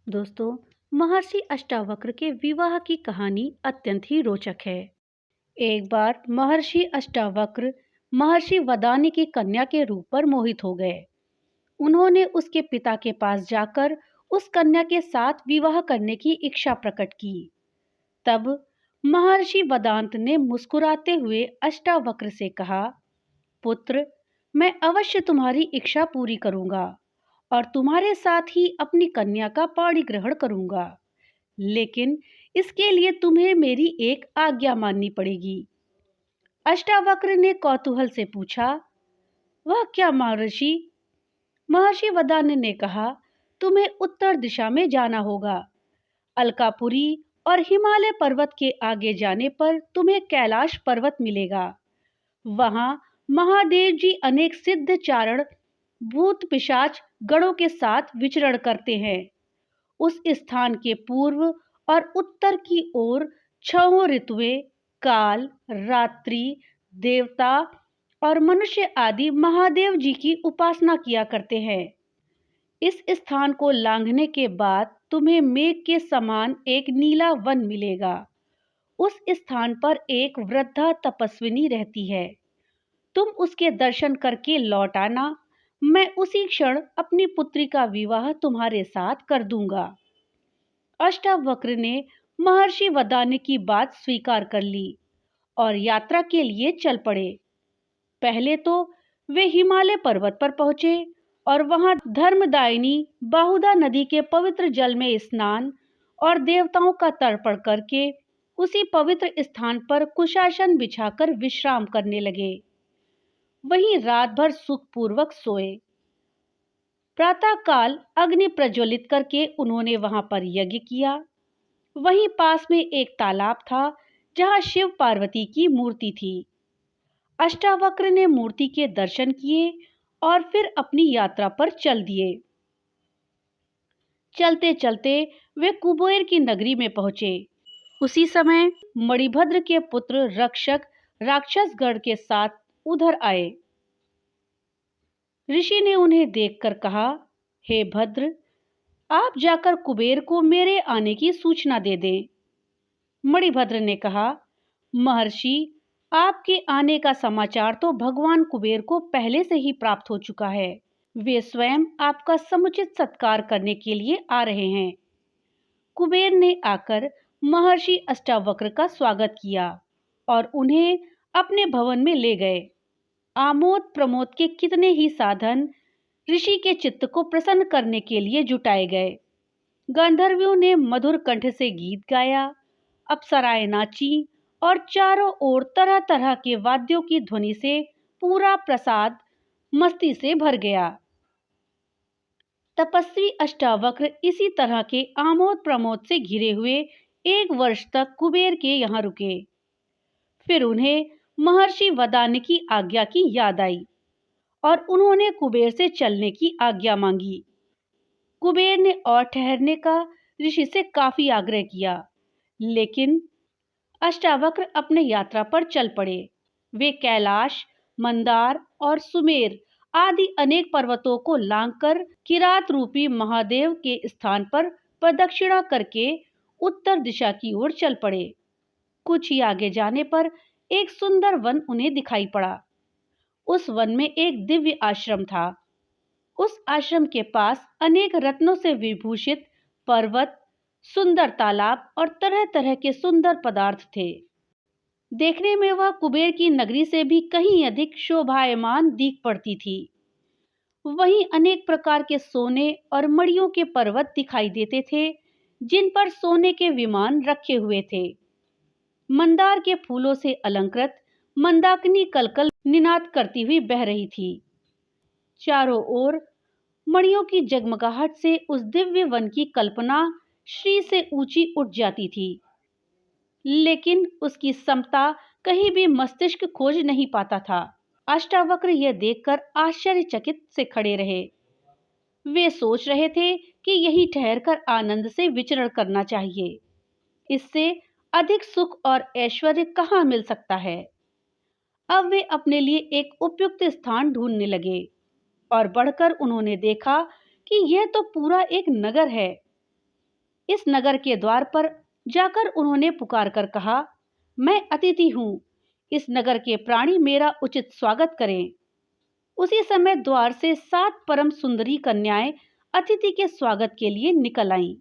दोस्तों, महर्षि अष्टावक्र के विवाह की कहानी अत्यंत ही रोचक है। एक बार महर्षि अष्टावक्र महर्षि वदान्य की कन्या के रूप पर मोहित हो गए। उन्होंने उसके पिता के पास जाकर उस कन्या के साथ विवाह करने की इच्छा प्रकट की। तब महर्षि वदान्त ने मुस्कुराते हुए अष्टावक्र से कहा, पुत्र, मैं अवश्य तुम्हारी इच्छा पूरी करूंगा और तुम्हारे साथ ही अपनी कन्या का पाणी ग्रहण करूंगा। लेकिन इसके लिए तुम्हें मेरी एक आज्ञा माननी पड़ेगी। अष्टावक्र ने कौतूहल से पूछा, वह क्या महर्षि? महर्षि वदान्य ने कहा, तुम्हें उत्तर दिशा में जाना होगा। अलकापुरी और हिमालय पर्वत के आगे जाने पर तुम्हें कैलाश पर्वत मिलेगा। वहां महादेव जी अनेक सिद्ध चारण भूत पिशाच गणों के साथ विचरण करते हैं। उस स्थान के पूर्व और उत्तर की ओर छहों ऋतुएं, काल, रात्रि, देवता और मनुष्य आदि महादेव जी की उपासना किया करते हैं। इस स्थान को लांघने के बाद तुम्हें मेघ के समान एक नीला वन मिलेगा। उस स्थान पर एक वृद्धा तपस्विनी रहती है। तुम उसके दर्शन करके लौट आना। मैं उसी क्षण अपनी पुत्री का विवाह तुम्हारे साथ कर दूंगा। अष्टावक्र ने महर्षि वदान्य की बात स्वीकार कर ली और यात्रा के लिए चल पड़े। पहले तो वे हिमालय पर्वत पर पहुंचे और वहां धर्मदायिनी बाहुदा नदी के पवित्र जल में स्नान और देवताओं का तर्पण करके उसी पवित्र स्थान पर कुशासन बिछाकर विश्राम करने लगे। वहीं रात भर सुखपूर्वक सोए। प्रातः काल अग्नि प्रज्वलित करके उन्होंने वहां पर यज्ञ किया। वहीं पास में एक तालाब था जहां शिव पार्वती की मूर्ति थी। अष्टावक्र ने मूर्ति के दर्शन किए और फिर अपनी यात्रा पर चल दिए। चलते चलते वे कुबेर की नगरी में पहुंचे। उसी समय मणिभद्र के पुत्र रक्षक राक्षसगण के साथ उधर आए। ऋषि ने उन्हें देखकर कहा, हे भद्र, आप जाकर कुबेर को मेरे आने की सूचना दे दें। मणिभद्र ने कहा, महर्षि, आपके आने का समाचार तो भगवान कुबेर को पहले से ही प्राप्त हो चुका है। वे स्वयं आपका समुचित सत्कार करने के लिए आ रहे हैं। कुबेर ने आकर महर्षि अष्टावक्र का स्वागत किया और उन्हें अपने भवन में ले गए। आमोद प्रमोद के कितने ही साधन ऋषि के चित्त को प्रसन्न करने के लिए जुटाए गए। गंधर्वियों ने मधुर कंठ से गीत गाया, अप्सराएं नाची और चारों ओर तरह तरह के वाद्यों की ध्वनि से पूरा प्रासाद मस्ती से भर गया। तपस्वी अष्टावक्र इसी तरह के आमोद प्रमोद से घिरे हुए 1 वर्ष तक कुबेर के यहाँ रुके। फिर उन्हें महर्षि वदान्य की आज्ञा की याद आई और उन्होंने कुबेर से चलने की आज्ञा मांगी। कुबेर ने और ठहरने का ऋषि से काफी आग्रह किया, लेकिन अष्टावक्र अपने यात्रा पर चल पड़े। वे कैलाश, मंदार और सुमेर आदि अनेक पर्वतों को लांघकर किरात रूपी महादेव के स्थान पर प्रदक्षिणा करके उत्तर दिशा की ओर चल पड़े। कुछ ही आगे जाने पर एक सुंदर वन उन्हें दिखाई पड़ा। उस वन में एक दिव्य आश्रम था। उस आश्रम के पास अनेक रत्नों से विभूषित पर्वत, सुंदर तालाब और तरह तरह के सुंदर पदार्थ थे। देखने में वह कुबेर की नगरी से भी कहीं अधिक शोभायमान दिख पड़ती थी। वहीं अनेक प्रकार के सोने और मणियों के पर्वत दिखाई देते थे, जिन पर सोने के विमान रखे हुए थे। मंदार के फूलों से अलंकृत मंदाकिनी कलकल निनाद करती हुई बह रही थी। चारों ओर मणियों की जगमगाहट से उस दिव्य वन की कल्पना श्री से ऊंची उठ जाती थी, लेकिन उसकी समता कहीं भी मस्तिष्क खोज नहीं पाता था। अष्टावक्र यह देखकर आश्चर्यचकित से खड़े रहे। वे सोच रहे थे कि यहीं ठहरकर आनंद से विचरण करना चाहिए। इससे अधिक सुख और ऐश्वर्य कहाँ मिल सकता है। अब वे अपने लिए एक उपयुक्त स्थान ढूंढने लगे और बढ़कर उन्होंने देखा कि यह तो पूरा एक नगर है। इस नगर के द्वार पर जाकर उन्होंने पुकार कर कहा, मैं अतिथि हूँ, इस नगर के प्राणी मेरा उचित स्वागत करें। उसी समय द्वार से 7 परम सुंदरी कन्याएं अतिथि के स्वागत के लिए निकल आईं।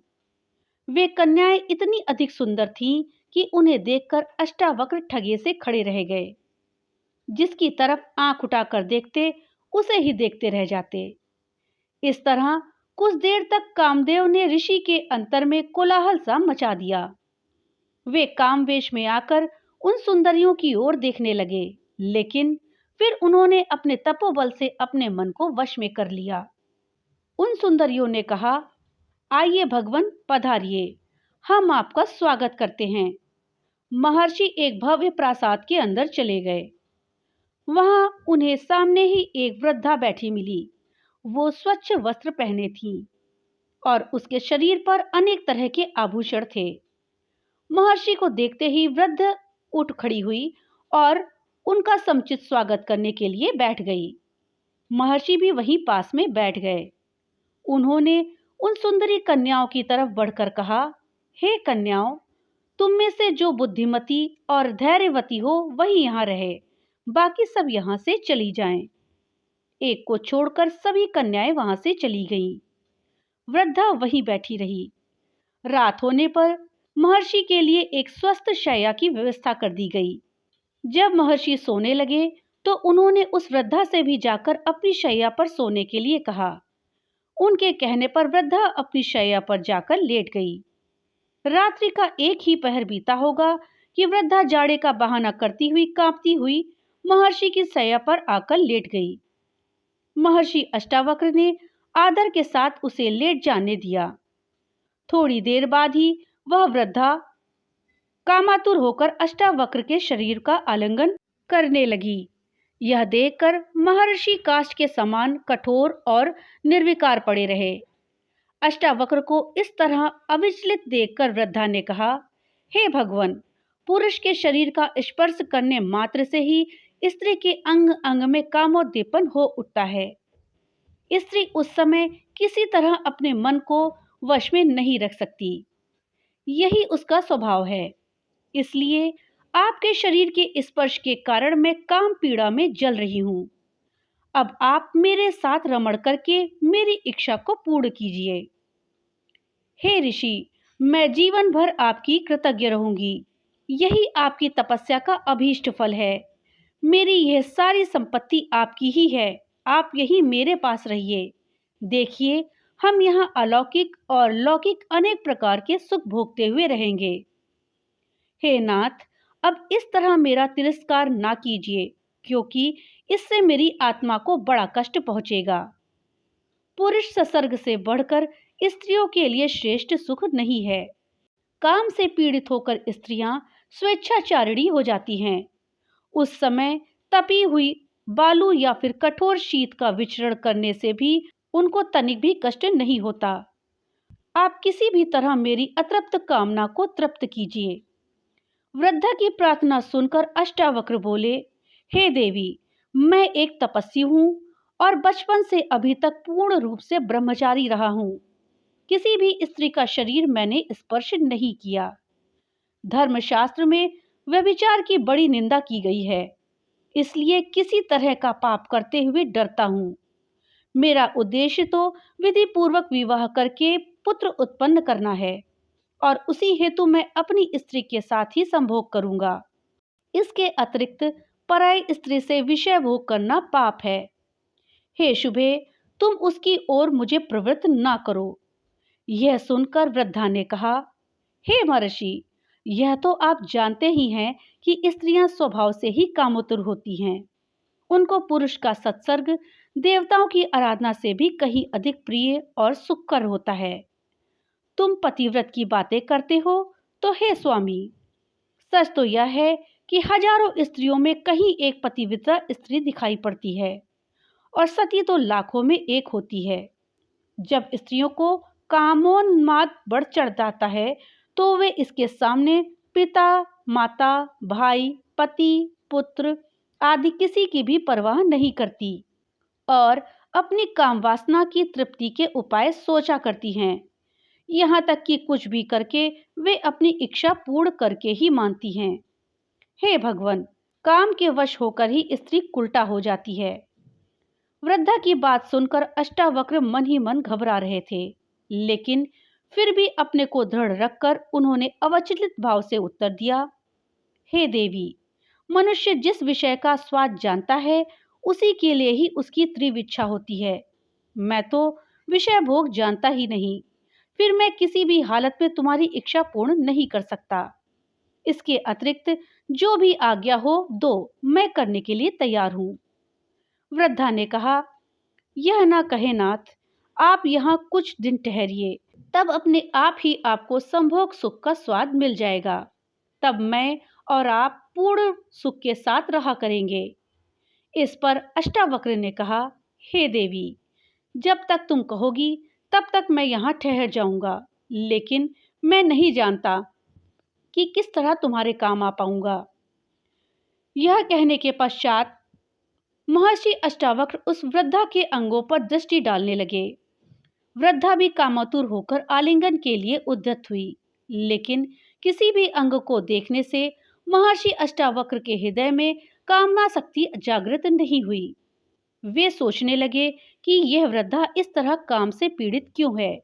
वे कन्याएं इतनी अधिक सुंदर थीं कि उन्हें देखकर अष्टावक्र ठगे से खड़े रह गए। जिसकी तरफ आंख उठाकर देखते, उसे ही देखते रह जाते। इस तरह कुछ देर तक कामदेव ने ऋषि के अंतर में कोलाहल सा मचा दिया। वे कामवेश में आकर उन सुंदरियों की ओर देखने लगे, लेकिन फिर उन्होंने अपने तपोबल से अपने मन को वश में कर लिया। उन सुंदरियों ने कहा, आइए भगवन पधारिए, हम आपका स्वागत करते हैं। महर्षि एक भव्य प्रासाद के अंदर चले गए। वहां उन्हें सामने ही एक वृद्धा बैठी मिली। वो स्वच्छ वस्त्र पहने थी और उसके शरीर पर अनेक तरह के आभूषण थे। महर्षि को देखते ही वृद्ध उठ खड़ी हुई और उनका समुचित स्वागत करने के लिए बैठ गई। महर्षि भी वहीं पास में बैठ गए। उन्होंने उन सुंदरी कन्याओं की तरफ बढ़कर कहा, हे कन्याओं, तुम में से जो बुद्धिमती और धैर्यवती हो वही यहाँ रहे, बाकी सब यहाँ से चली जाएं। एक को छोड़कर सभी कन्याएं वहां से चली गईं। वृद्धा वहीं बैठी रही। रात होने पर महर्षि के लिए एक स्वस्थ शैया की व्यवस्था कर दी गई। जब महर्षि सोने लगे तो उन्होंने उस वृद्धा से भी जाकर अपनी शैया पर सोने के लिए कहा। उनके कहने पर वृद्धा अपनी शैया पर जाकर लेट गई। रात्रि का एक ही पहर बीता होगा कि वृद्धा जाड़े का बहाना करती हुई कांपती हुई महर्षि की शैया पर आकर लेट गई। महर्षि अष्टावक्र ने आदर के साथ उसे लेट जाने दिया। थोड़ी देर बाद ही वह वृद्धा कामातुर होकर अष्टावक्र के शरीर का आलिंगन करने लगी। यह देखकर महर्षि काष्ठ के समान कठोर और निर्विकार पड़े रहे। अष्टावक्र को इस तरह अविचलित देखकर वृद्धा ने कहा, हे भगवान, पुरुष के शरीर का स्पर्श करने मात्र से ही स्त्री के अंग अंग में कामोद्दीपन हो उठता है। स्त्री उस समय किसी तरह अपने मन को वश में नहीं रख सकती, यही उसका स्वभाव है। इसलिए आपके शरीर के स्पर्श के कारण मैं काम पीड़ा में जल रही हूँ। अब आप मेरे साथ रमण करके मेरी इच्छा को पूर्ण कीजिए। हे ऋषि, मैं जीवन भर आपकी कृतज्ञ रहूंगी। यही आपकी तपस्या का अभीष्ट फल है। मेरी यह सारी संपत्ति आपकी ही है। आप यही मेरे पास रहिए। देखिए, हम यहाँ अलौकिक और लौकिक अनेक प्रकार के सुख भोगते हुए रहेंगे। हे नाथ, अब इस तरह मेरा तिरस्कार ना कीजिए, क्योंकि इससे मेरी आत्मा को बड़ा कष्ट पहुंचेगा। पुरुष संसर्ग से बढ़कर स्त्रियों के लिए श्रेष्ठ सुख नहीं है। काम से पीड़ित होकर स्त्रियां स्वेच्छाचारिणी हो जाती हैं। उस समय तपी हुई बालू या फिर कठोर शीत का विचरण करने से भी उनको तनिक भी कष्ट नहीं होता। आप किसी भी तरह मेरी अतृप्त कामना को तृप्त कीजिए। वृद्धा की प्रार्थना सुनकर अष्टावक्र बोले, हे देवी, मैं एक तपस्वी हूँ और बचपन से अभी तक पूर्ण रूप से ब्रह्मचारी रहा हूँ। किसी भी स्त्री का शरीर मैंने स्पर्श नहीं किया। धर्मशास्त्र में व्यभिचार की बड़ी निंदा की गई है, इसलिए किसी तरह का पाप करते हुए डरता हूँ। मेरा उद्देश्य तो विधि पूर्वक विवाह करके पुत्र उत्पन्न करना है और उसी हेतु मैं अपनी स्त्री के साथ ही संभोग करूंगा। इसके अतिरिक्त पराई स्त्री से विषय भोग करना पाप है। हे शुभे, तुम उसकी ओर मुझे प्रवृत्त ना करो। यह सुनकर वृद्धा ने कहा, हे महर्षि, यह तो आप जानते ही हैं कि स्त्रियां स्वभाव से ही कामोत्तर होती हैं। उनको पुरुष का सत्सर्ग देवताओं की आराधना से भी कहीं अधिक प्रिय और सुखकर होता है। तुम पतिव्रत की बातें करते हो, तो हे स्वामी, सच तो यह है कि हजारों स्त्रियों में कहीं एक पतिव्रता स्त्री दिखाई पड़ती है और सती तो लाखों में एक होती है। जब स्त्रियों को कामोन्माद बढ़ चढ़ जाता है तो वे इसके सामने पिता, माता, भाई, पति, पुत्र आदि किसी की भी परवाह नहीं करती और अपनी काम वासना की तृप्ति के उपाय सोचा करती हैं। यहाँ तक कि कुछ भी करके वे अपनी इच्छा पूर्ण करके ही मानती हैं। हे भगवान, काम के वश होकर ही स्त्री उल्टा हो जाती है। वृद्धा की बात सुनकर अष्टावक्र मन ही मन घबरा रहे थे, लेकिन फिर भी अपने को दृढ़ रखकर उन्होंने अविचलित भाव से उत्तर दिया, हे देवी, मनुष्य जिस विषय का स्वाद जानता है उसी के लिए ही उसकी तीव्र इच्छा होती है। मैं तो विषय भोग जानता ही नहीं, फिर मैं किसी भी हालत में तुम्हारी इच्छा पूर्ण नहीं कर सकता। इसके अतिरिक्त जो भी आज्ञा हो दो, मैं करने के लिए तैयार हूँ। वृद्धा ने कहा, यह ना कहे नाथ, आप यहाँ कुछ दिन ठहरिए, तब अपने आप ही आपको संभोग सुख का स्वाद मिल जाएगा। तब मैं और आप पूर्ण सुख के साथ रहा करेंगे। इस पर अष्टावक्र ने कहा, हे देवी, जब तक तुम कहोगी तब तक मैं यहाँ ठहर जाऊंगा, लेकिन मैं नहीं जानता कि किस तरह तुम्हारे काम आ पाऊंगा। यह कहने के पश्चात महर्षि अष्टावक्र उस वृद्धा के अंगों पर दृष्टि डालने लगे। वृद्धा भी कामातुर होकर आलिंगन के लिए उद्यत हुई, लेकिन किसी भी अंग को देखने से महर्षि अष्टावक्र के हृदय में कामना शक्ति जागृत नहीं हुई। वे सोचने लगे कि यह वृद्धा इस तरह काम से पीड़ित क्यों है।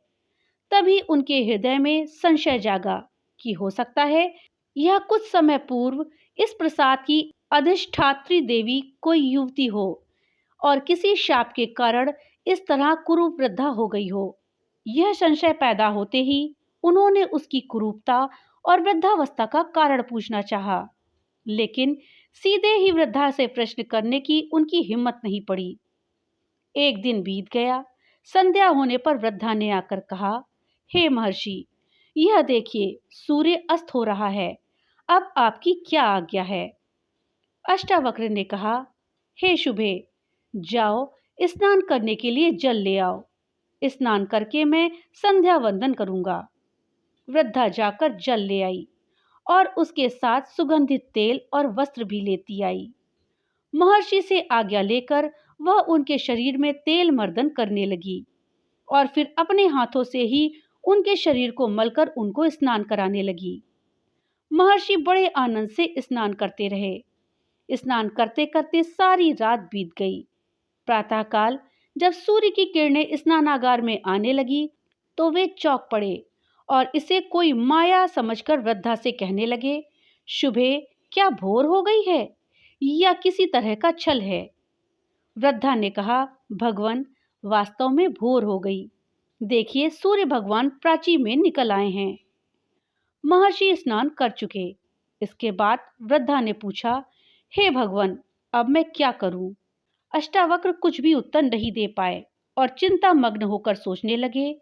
तभी उनके हृदय में संशय जागा कि हो सकता है यह कुछ समय पूर्व इस प्रसाद की अधिष्ठात्री देवी कोई युवती हो और किसी शाप के कारण इस तरह कुरूप वृद्धा हो गई हो। यह संशय पैदा होते ही उन्होंने उसकी कुरूपता और वृद्धावस्था का कारण पूछना चाहा, लेकिन सीधे ही वृद्धा से प्रश्न करने की उनकी हिम्मत नहीं पड़ी। एक दिन बीत गया। संध्या होने पर वृद्धा ने आकर कहा, हे महर्षि, यह देखिए सूर्य अस्त हो रहा है, अब आपकी क्या आज्ञा है। अष्टावक्र ने कहा, हे शुभे, जाओ स्नान करने के लिए जल ले आओ। स्नान करके मैं संध्या वंदन करूंगा। वृद्धा जाकर जल ले आई और उसके साथ सुगंधित तेल और वस्त्र भी लेती आई। महर्षि से आज्ञा लेकर वह उनके शरीर में तेल मर्दन करने लगी और फिर अपने हाथों से ही उनके शरीर को मलकर उनको स्नान कराने लगी। महर्षि बड़े आनंद से स्नान करते रहे। स्नान करते करते सारी रात बीत गई। प्रातःकाल जब सूर्य की किरणें स्नानागार में आने लगी तो वे चौंक पड़े और इसे कोई माया समझकर वृद्धा से कहने लगे, शुभे, क्या भोर हो गई है या किसी तरह का छल है। वृद्धा ने कहा, भगवान, वास्तव में भोर हो गई। देखिए सूर्य भगवान प्राची में निकल आए हैं। महर्षि स्नान कर चुके। इसके बाद वृद्धा ने पूछा, हे भगवान, अब मैं क्या करूं। अष्टावक्र कुछ भी उत्तर नहीं दे पाए और चिंता मग्न होकर सोचने लगे।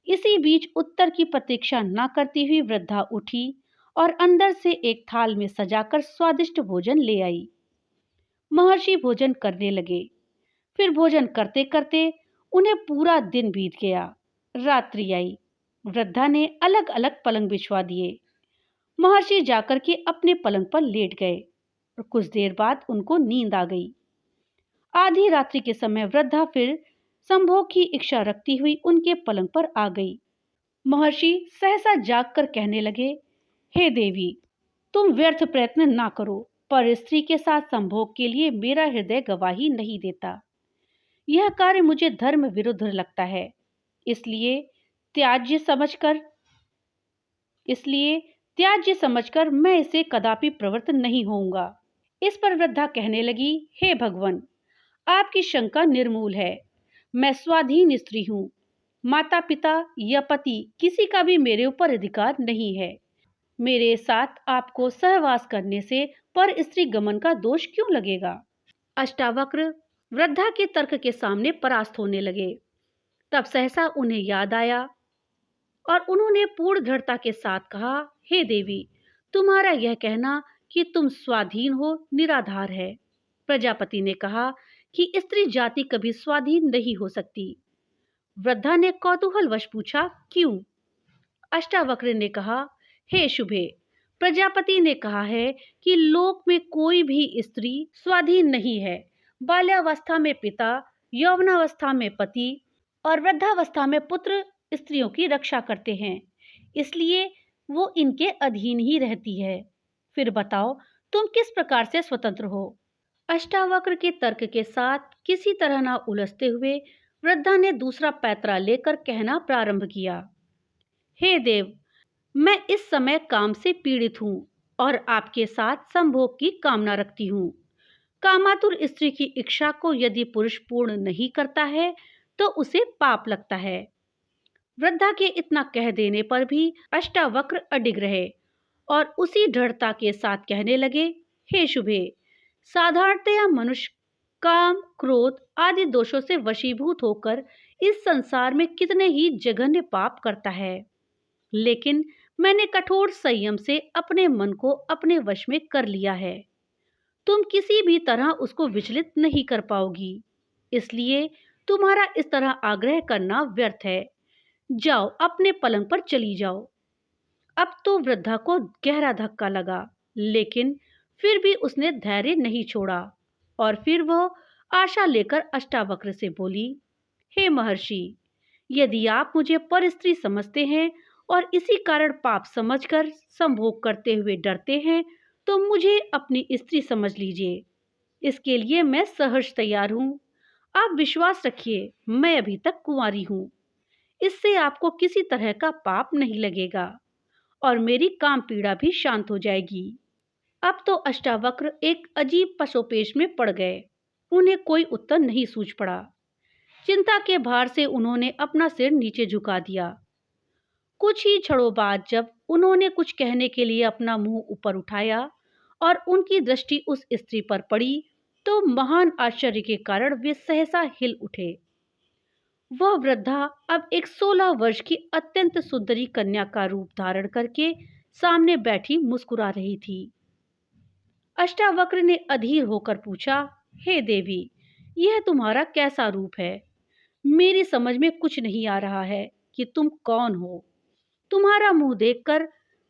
इसी बीच उत्तर की प्रतीक्षा न करती हुई वृद्धा उठी और अंदर से एक थाल में सजाकर स्वादिष्ट भोजन ले आई। महर्षि भोजन करने लगे। फिर भोजन करते करते उन्हें पूरा दिन बीत गया। रात्रि आई। वृद्धा ने अलग अलग पलंग बिछवा दिए। महर्षि जाकर के अपने पलंग पर लेट गए और कुछ देर बाद उनको नींद आ गई। आधी रात्रि के समय वृद्धा फिर संभोग की इच्छा रखती हुई उनके पलंग पर आ गई। महर्षि सहसा जागकर कहने लगे, हे देवी, तुम व्यर्थ प्रयत्न ना करो, पर स्त्री के साथ संभोग के लिए मेरा हृदय गवाही नहीं देता। यह कार्य मुझे धर्म विरुद्ध लगता है, इसलिए त्याज्य समझकर मैं इसे कदापि प्रवृत्त नहीं होऊंगा। इस पर वृद्धा कहने लगी, हे भगवान, आपकी शंका निर्मूल है। मैं स्वाधीन स्त्री हूँ। माता पिता या पति किसी का भी मेरे ऊपर अधिकार नहीं है। मेरे साथ आपको सहवास करने से पर स्त्री गमन का दोष क्यों लगेगा। अष्टावक्र वृद्धा के तर्क के सामने परास्त होने लगे। तब सहसा उन्हें याद आया और उन्होंने पूर्ण दृढ़ता के साथ कहा, हे देवी, तुम्हारा यह कहना कि तुम स्वाधीन हो निराधार है। प्रजापति ने कहा कि स्त्री जाति कभी स्वाधीन नहीं हो सकती। वृद्धा ने कौतूहलवश पूछा, क्यों। अष्टावक्र ने कहा, हे शुभे, प्रजापति ने कहा है कि लोक में कोई भी स्त्री स्वाधीन नहीं है। बाल्यावस्था में पिता, यौवनावस्था में पति और वृद्धावस्था में पुत्र स्त्रियों की रक्षा करते हैं, इसलिए वो इनके अधीन ही रहती है। फिर बताओ, तुम किस प्रकार से स्वतंत्र हो? अष्टावक्र के तर्क के साथ किसी तरह न उलझते हुए वृद्धा ने दूसरा पैतरा लेकर कहना प्रारंभ किया। हे देव, मैं इस समय काम से पीड़ित हूँ और आपके साथ संभोग की कामना रखती हूँ। कामातुर स्त्री की इच्छा को यदि पुरुष पूर्ण नहीं करता है तो उसे पाप लगता है। वृद्धा के इतना कह देने पर भी अष्टावक्र अडिग रहे और उसी दृढ़ता के साथ कहने लगे, हे शुभे, साधारणतया मनुष्य काम, क्रोध आदि दोषों से वशीभूत होकर इस संसार में कितने ही जघन्य पाप करता है, लेकिन मैंने कठोर संयम से अपने मन को अपने वश में कर लिया है। तुम किसी भी तरह उसको विचलित नहीं कर पाओगी, इसलिए तुम्हारा इस तरह आग्रह करना व्यर्थ है। जाओ, अपने पलंग पर चली जाओ। अब तो वृद्धा को गहरा धक्का लगा, लेकिन फिर भी उसने धैर्य नहीं छोड़ा और फिर वह आशा लेकर अष्टावक्र से बोली, हे महर्षि, यदि आप मुझे परस्त्री समझते हैं और इसी कारण पाप समझकर संभोग करते हुए डरते हैं, तो मुझे अपनी स्त्री समझ लीजिए। इसके लिए मैं सहर्ष तैयार हूँ। आप विश्वास रखिए, मैं अभी तक कुंवारी हूँ। इससे आपको किसी तरह का पाप नहीं लगेगा और मेरी काम पीड़ा भी शांत हो जाएगी। अब तो अष्टावक्र एक अजीब पसोपेश में पड़ गए। उन्हें कोई उत्तर नहीं सूझ पड़ा। चिंता के भार से उन्होंने अपना सिर नीचे झुका दिया। कुछ ही क्षणों बाद जब उन्होंने कुछ कहने के लिए अपना मुंह ऊपर उठाया और उनकी दृष्टि उस स्त्री पर पड़ी, तो महान आश्चर्य के कारण वे सहसा हिल उठे। वह वृद्धा अब एक 16 वर्ष की अत्यंत सुंदरी कन्या का रूप धारण करके सामने बैठी मुस्कुरा रही थी। अष्टावक्र ने अधीर होकर पूछा, हे देवी, यह तुम्हारा कैसा रूप है? मेरी समझ में कुछ नहीं आ रहा है कि तुम कौन हो। तुम्हारा मुंह देखकर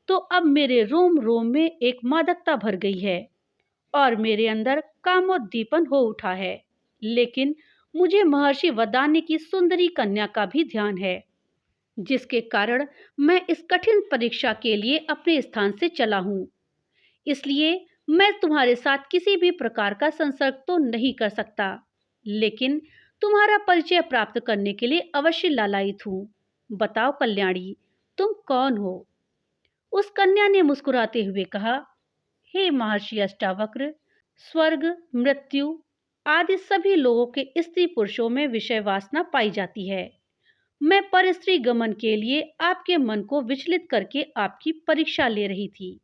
तो अब मेरे रोम रोम में एक मादकता भर गई है और मेरे अंदर कामोद्दीपन हो उठा है, लेकिन मुझे महर्षि वदान्य की सुंदरी कन्या का भी ध्यान है, जिसके कारण मैं इस कठिन परीक्षा के लिए अपने स्थान से चला हूँ। इसलिए मैं तुम्हारे साथ किसी भी प्रकार का संसर्ग तो नहीं कर सकता, लेकिन तुम्हारा परिचय प्राप्त करने के लिए अवश्य लालायित हूँ। बताओ कल्याणी, तुम कौन हो? उस कन्या ने मुस्कुराते हुए कहा, हे महर्षि अष्टावक्र, स्वर्ग, मृत्यु आदि सभी लोगों के स्त्री पुरुषों में विषय वासना पाई जाती है। मैं परस्त्री गमन के लिए आपके मन को विचलित करके आपकी परीक्षा ले रही थी,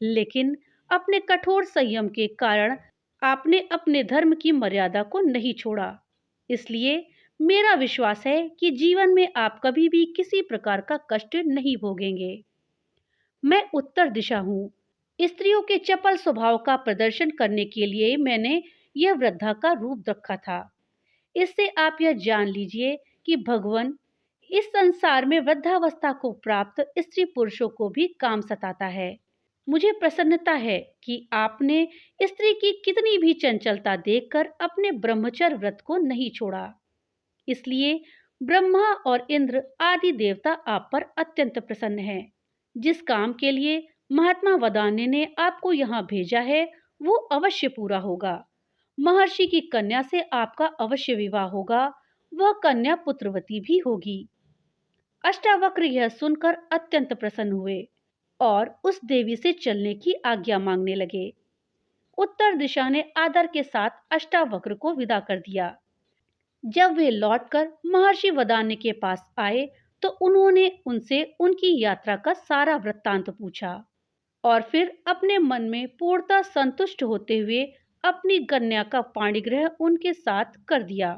लेकिन अपने कठोर संयम के कारण आपने अपने धर्म की मर्यादा को नहीं छोड़ा। इसलिए मेरा विश्वास है कि जीवन में आप कभी भी किसी प्रकार का कष्ट नहीं भोगेंगे। मैं उत्तर दिशा हूँ। स्त्रियों के चपल स्वभाव का प्रदर्शन करने के लिए मैंने यह वृद्धा का रूप रखा था। इससे आप यह जान लीजिए कि भगवान इस संसार में वृद्धावस्था को प्राप्त स्त्री पुरुषों को भी काम सताता है। मुझे प्रसन्नता है कि आपने स्त्री की कितनी भी चंचलता देखकर अपने ब्रह्मचर्य व्रत को नहीं छोड़ा। इसलिए ब्रह्मा और इंद्र आदि देवता आप पर अत्यंत प्रसन्न हैं। जिस काम के लिए महात्मा वदान्य ने आपको यहाँ भेजा है, वो अवश्य पूरा होगा। महर्षि की कन्या से आपका अवश्य विवाह होगा। वह कन्या पुत्रवती भी होगी। अष्टावक्र यह सुनकर अत्यंत प्रसन्न हुए और उस देवी से चलने की आज्ञा मांगने लगे। उत्तर दिशा ने आदर के साथ अष्टावक्र को विदा कर दिया। जब वे लौटकर महर्षि वदान्य के पास आए, तो उन्होंने उनसे उनकी यात्रा का सारा वृत्तांत पूछा और फिर अपने मन में पूर्णतः संतुष्ट होते हुए अपनी कन्या का पाणिग्रह उनके साथ कर दिया।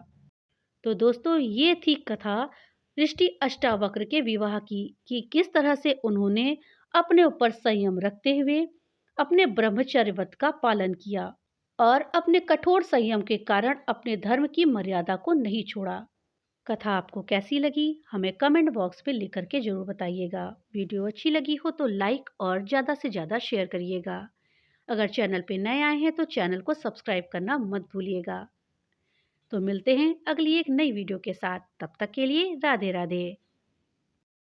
तो दोस्तों, ये थी कथा ऋषि अष्टावक्र के विवाह की, कि किस तरह से उन्होंने अपने ऊपर संयम रखते हुए अपने ब्रह्मचर्य व्रत का पालन किया और अपने कठोर संयम के कारण अपने धर्म की मर्यादा को नहीं छोड़ा। कथा आपको कैसी लगी, हमें कमेंट बॉक्स में लिख करके जरूर बताइएगा। वीडियो अच्छी लगी हो तो लाइक और ज़्यादा से ज़्यादा शेयर करिएगा। अगर चैनल पे नए आए हैं तो चैनल को सब्सक्राइब करना मत भूलिएगा। तो मिलते हैं अगली एक नई वीडियो के साथ। तब तक के लिए राधे राधे।